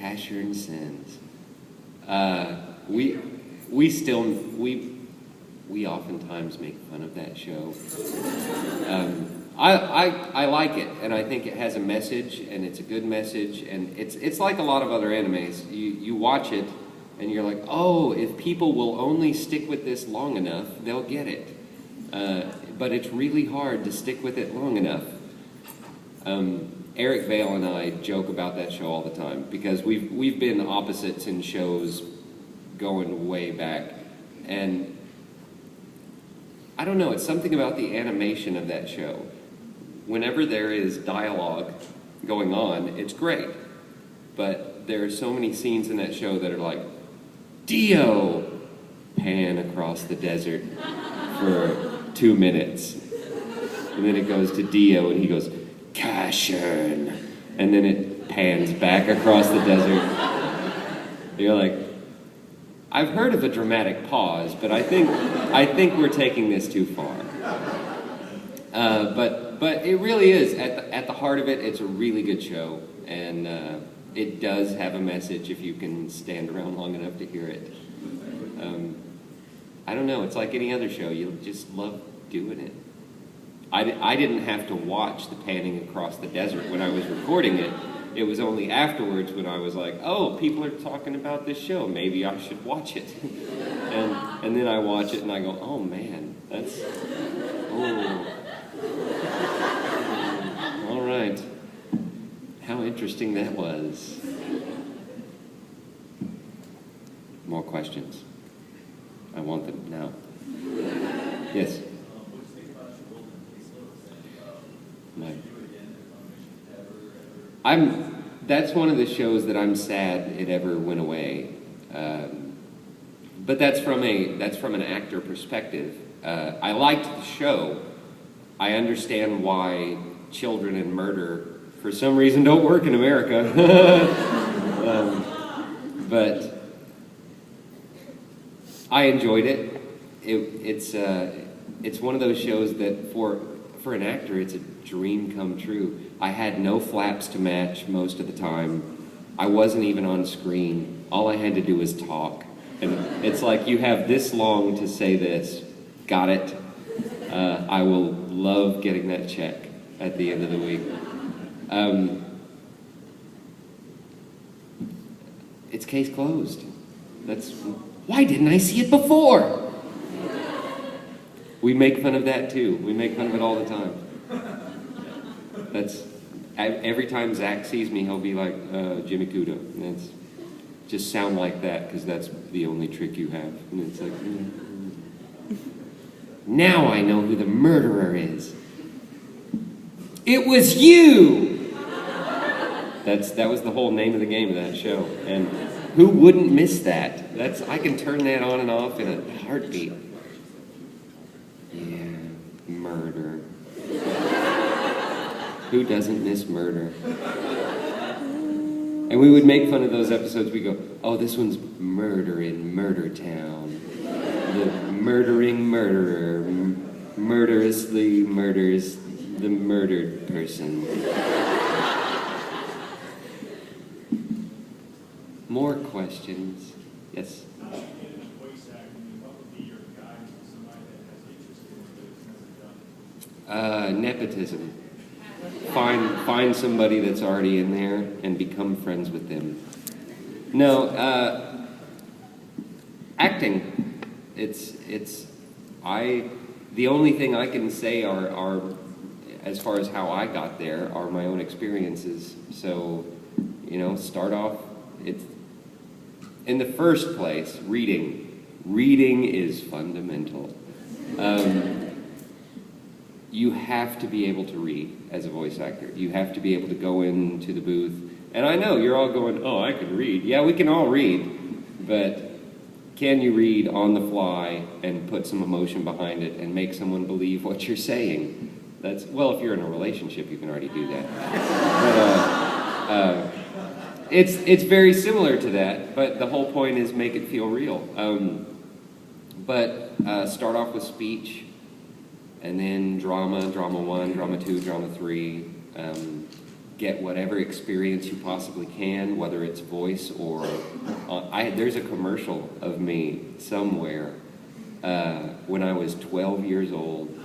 Casher Sins. We oftentimes make fun of that show. I like it, and I think it has a message, and it's a good message, and it's like a lot of other animes. You watch it, and you're like, oh, if people will only stick with this long enough, they'll get it. But it's really hard to stick with it long enough. Eric Vale and I joke about that show all the time, because we've been opposites in shows going way back, and I don't know, it's something about the animation of that show. Whenever there is dialogue going on, it's great. But there are so many scenes in that show that are like, Dio! Pan across the desert for 2 minutes. And then it goes to Dio and he goes, Cashin! And then it pans back across the desert. And you're like, I've heard of a dramatic pause, but I think we're taking this too far. But it really is, at the heart of it, it's a really good show, and it does have a message if you can stand around long enough to hear it. I don't know, it's like any other show, you just love doing it. I didn't have to watch the panning across the desert when I was recording it. It was only afterwards when I was like, oh, people are talking about this show, maybe I should watch it. and then I watch it and I go, oh man, that's, oh. All right. How interesting that was. More questions? I want them now. Yes? That's one of the shows that I'm sad it ever went away. But that's from an actor perspective. I liked the show. I understand why children and murder, for some reason, don't work in America. But I enjoyed it. It's one of those shows that for an actor, it's a dream come true. I had no flaps to match most of the time. I wasn't even on screen. All I had to do was talk. And it's like, you have this long to say this. Got it. I will love getting that check at the end of the week. It's case closed. Why didn't I see it before? We make fun of that too. We make fun of it all the time. Every time Zach sees me, he'll be like, Jimmy Kudo. And it's just sound like that, because that's the only trick you have. And it's like, now I know who the murderer is. It was you! That was the whole name of the game of that show. And who wouldn't miss that? I can turn that on and off in a heartbeat. Yeah, murder. Who doesn't miss murder? And we would make fun of those episodes. We go, oh, this one's Murder in Murder Town. The murdering murderer murderously murders the murdered person. More questions? Yes? Nepotism. Find somebody that's already in there and become friends with them. No, acting. The only thing I can say are as far as how I got there are my own experiences. So, start off, it's in the first place, reading. Reading is fundamental. You have to be able to read as a voice actor. You have to be able to go into the booth. And I know you're all going, oh, I can read. Yeah, we can all read. But can you read on the fly and put some emotion behind it and make someone believe what you're saying? Well, if you're in a relationship, you can already do that. But it's very similar to that. But the whole point is make it feel real. But start off with speech. And then drama 1, drama 2, drama 3. get whatever experience you possibly can, whether it's voice or... there's a commercial of me somewhere when I was 12 years old.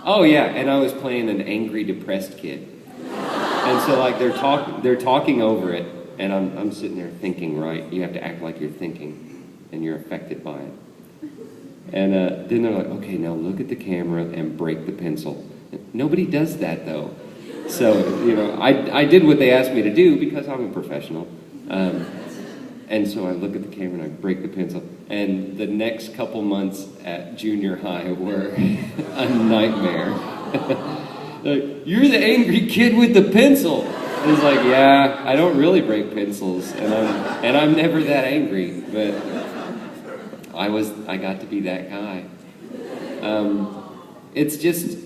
Oh yeah, and I was playing an angry, depressed kid. And so like they're talking over it, and I'm sitting there thinking, right? You have to act like you're thinking, and you're affected by it. And then they're like, okay, now look at the camera and break the pencil. Nobody does that though. So, you know, I did what they asked me to do because I'm a professional. And so I look at the camera and I break the pencil. And the next couple months at junior high were a nightmare. Like, you're the angry kid with the pencil. And it's like, yeah, I don't really break pencils, and I'm never that angry, but I got to be that guy. It's just,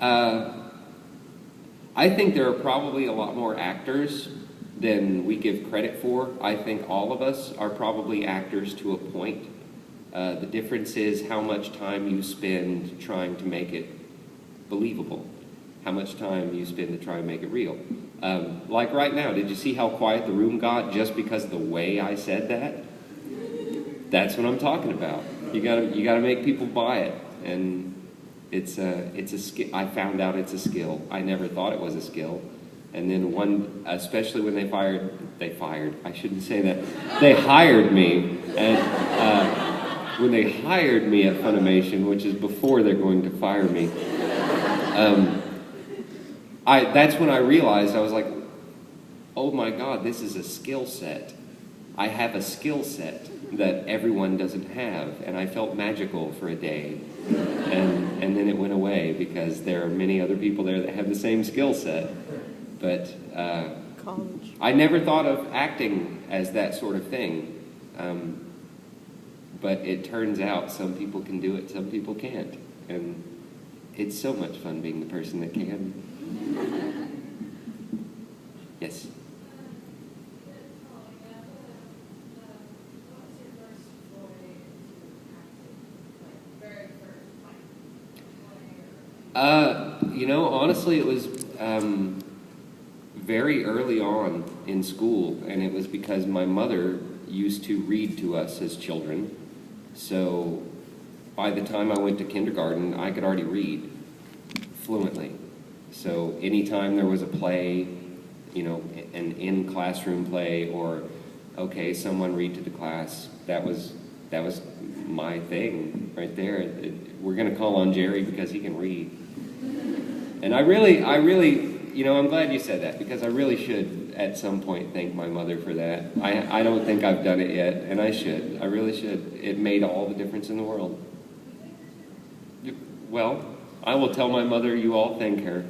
I think there are probably a lot more actors than we give credit for. I think all of us are probably actors to a point. The difference is how much time you spend trying to make it believable, how much time you spend to try and make it real. Like right now, did you see how quiet the room got just because of the way I said that? That's what I'm talking about. You gotta make people buy it, and it's a skill. I found out it's a skill. I never thought it was a skill. And then especially when they fired, I shouldn't say that, they hired me, and when they hired me at Funimation, which is before they're going to fire me, that's when I realized, I was like, oh my God, this is a skill set. I have a skill set that everyone doesn't have, and I felt magical for a day, and then it went away because there are many other people there that have the same skill set. But I never thought of acting as that sort of thing. But it turns out some people can do it, some people can't. And it's so much fun being the person that can. Yes? You know, honestly, it was very early on in school, and it was because my mother used to read to us as children. So by the time I went to kindergarten, I could already read fluently. So anytime there was a play, you know, an in-classroom play, or, okay, someone read to the class, that was my thing right there. We're going to call on Jerry because he can read. And I really, you know, I'm glad you said that, because I really should at some point thank my mother for that. I don't think I've done it yet, and I should. I really should. It made all the difference in the world. Well, I will tell my mother you all thank her.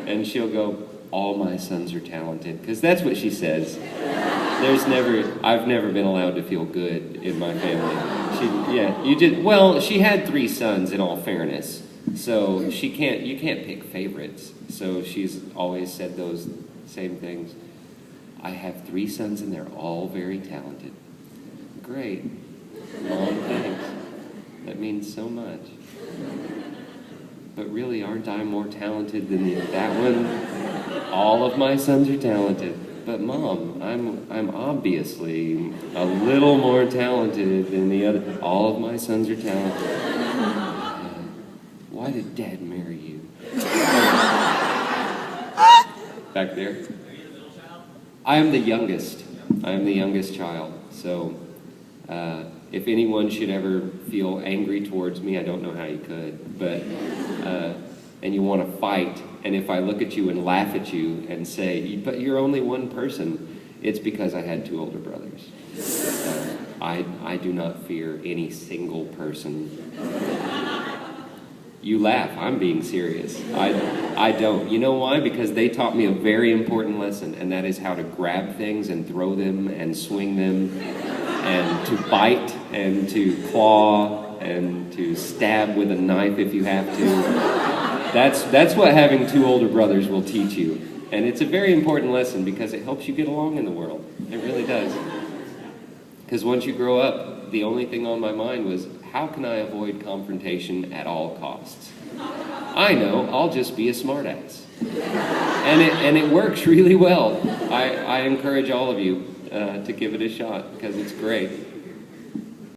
And she'll go, all my sons are talented, because that's what she says. I've never been allowed to feel good in my family. Well, she had 3 sons in all fairness. So you can't pick favorites. So she's always said those same things. I have 3 sons and they're all very talented. Great. Mom, thanks. That means so much. But really, aren't I more talented than that one? All of my sons are talented. But Mom, I'm obviously a little more talented than the other. All of my sons are talented. Why did Dad marry you? Back there. I am the youngest. I am the youngest child. So if anyone should ever feel angry towards me, I don't know how you could, but and you want to fight, and if I look at you and laugh at you and say, but you're only one person, it's because I had 2 older brothers. I do not fear any single person. You laugh, I'm being serious. I don't. You know why? Because they taught me a very important lesson, and that is how to grab things and throw them and swing them, and to bite and to claw and to stab with a knife if you have to. That's what having 2 older brothers will teach you. And it's a very important lesson because it helps you get along in the world. It really does. Because once you grow up, the only thing on my mind was, how can I avoid confrontation at all costs? I know, I'll just be a smartass. and it works really well. I encourage all of you to give it a shot because it's great.